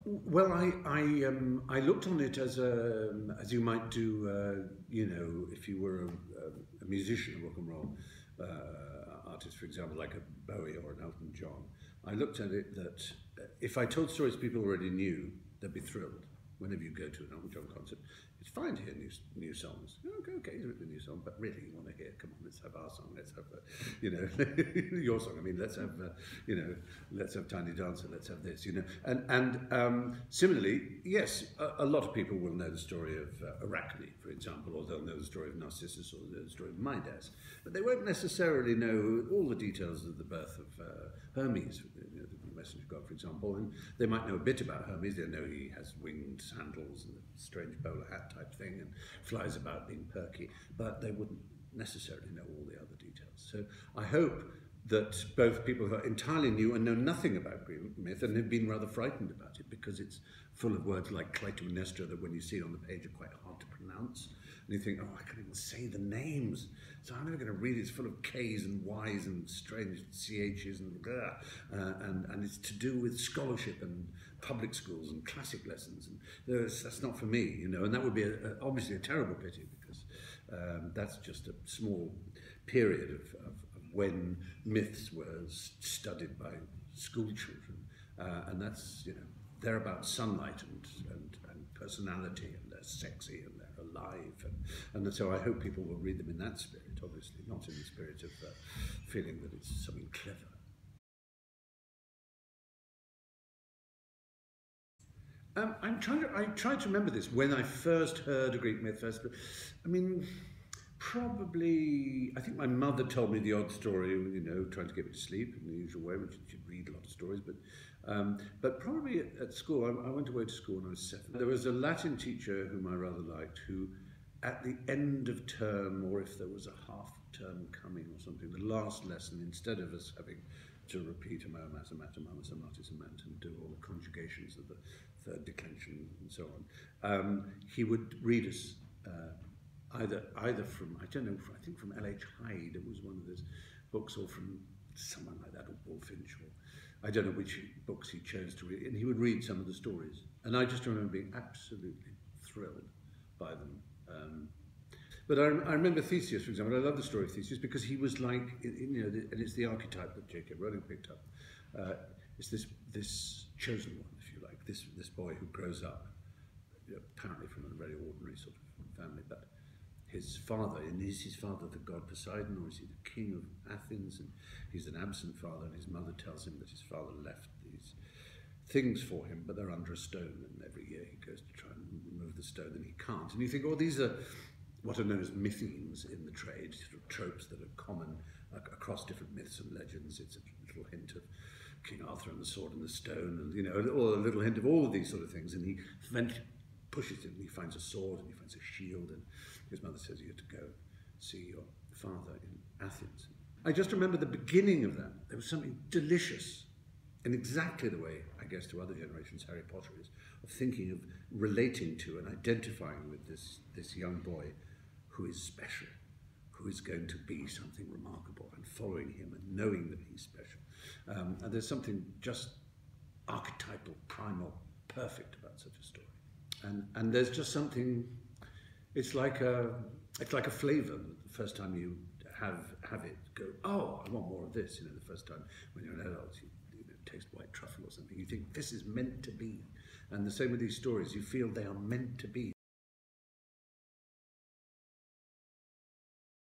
Well, I looked on it as as you might do, you know, if you were a musician, a rock and roll artist, for example, like a Bowie or an Elton John. I looked at it that if I told stories people already knew, they'd be thrilled. Whenever you go to an Elton John concert, it's fine to hear new songs. Okay, okay, he's written a new song, but really you want to hear, come on, let's have our song, let's have, you know, your song. I mean, let's have, you know, let's have Tiny Dancer, let's have this, you know. And similarly, yes, a lot of people will know the story of Arachne, for example, or they'll know the story of Narcissus, or the story of Midas, but they won't necessarily know all the details of the birth of Hermes, you know, the messenger god, for example, and they might know a bit about Hermes. They know he has winged sandals and a strange bowler hat type thing and flies about being perky, but they wouldn't necessarily know all the other details. So I hope that both people who are entirely new and know nothing about Greek myth and have been rather frightened about it because it's full of words like Clytemnestra that when you see it on the page are quite hard to pronounce. And you think, oh, I can't even say the names. So I'm never going to read it. It's full of K's and Y's and strange CH's and it's to do with scholarship and public schools and classic lessons. And that's not for me, you know, and that would be obviously a terrible pity because that's just a small period of when myths were studied by school children, and that's, you know, they're about sunlight and personality, and they're sexy and they're alive, and so I hope people will read them in that spirit, obviously, not in the spirit of feeling that it's something clever. I tried to remember this when I first heard a Greek myth festival. I mean, probably, I think my mother told me the odd story, you know, trying to get me to sleep in the usual way, which she'd read a lot of stories, but probably at school, I went away to school when I was 7. There was a Latin teacher whom I rather liked who, at the end of term, or if there was a half term coming or something, the last lesson, instead of us having to repeat amomas, amatomamas, amatis, amant, and do all the conjugations of the third declension and so on, he would read us either from, I don't know, I think from L.H. Hyde, it was one of those books, or from someone like that, or Bullfinch, or I don't know which books he chose to read, and he would read some of the stories. And I just remember being absolutely thrilled by them. But I remember Theseus, for example. I love the story of Theseus because he was like, you know, and it's the archetype that J.K. Rowling picked up. It's this chosen one, if you like, this boy who grows up, you know, apparently from a very ordinary sort of family, but his father, and is his father the god Poseidon, or is he the king of Athens? And he's an absent father, and his mother tells him that his father left these things for him, but they're under a stone, and every year he goes to try and remove the stone, and he can't. And you think, oh, these are what are known as mythemes in the trade, sort of tropes that are common across different myths and legends. It's a little hint of King Arthur and the sword and the stone, and, you know, or a little hint of all of these sort of things, and he eventually pushes it, and he finds a sword, and he finds a shield, and his mother says, you have to go see your father in Athens. I just remember the beginning of that. There was something delicious, in exactly the way, I guess, to other generations Harry Potter is, of thinking of relating to and identifying with this young boy who is special, who is going to be something remarkable, and following him and knowing that he's special. And there's something just archetypal, primal, perfect about such a story. And there's just something, it's like a flavour. The first time you have it, go, oh, I want more of this. You know, the first time when you're an adult, you taste white truffle or something, you think this is meant to be. And the same with these stories, you feel they are meant to be.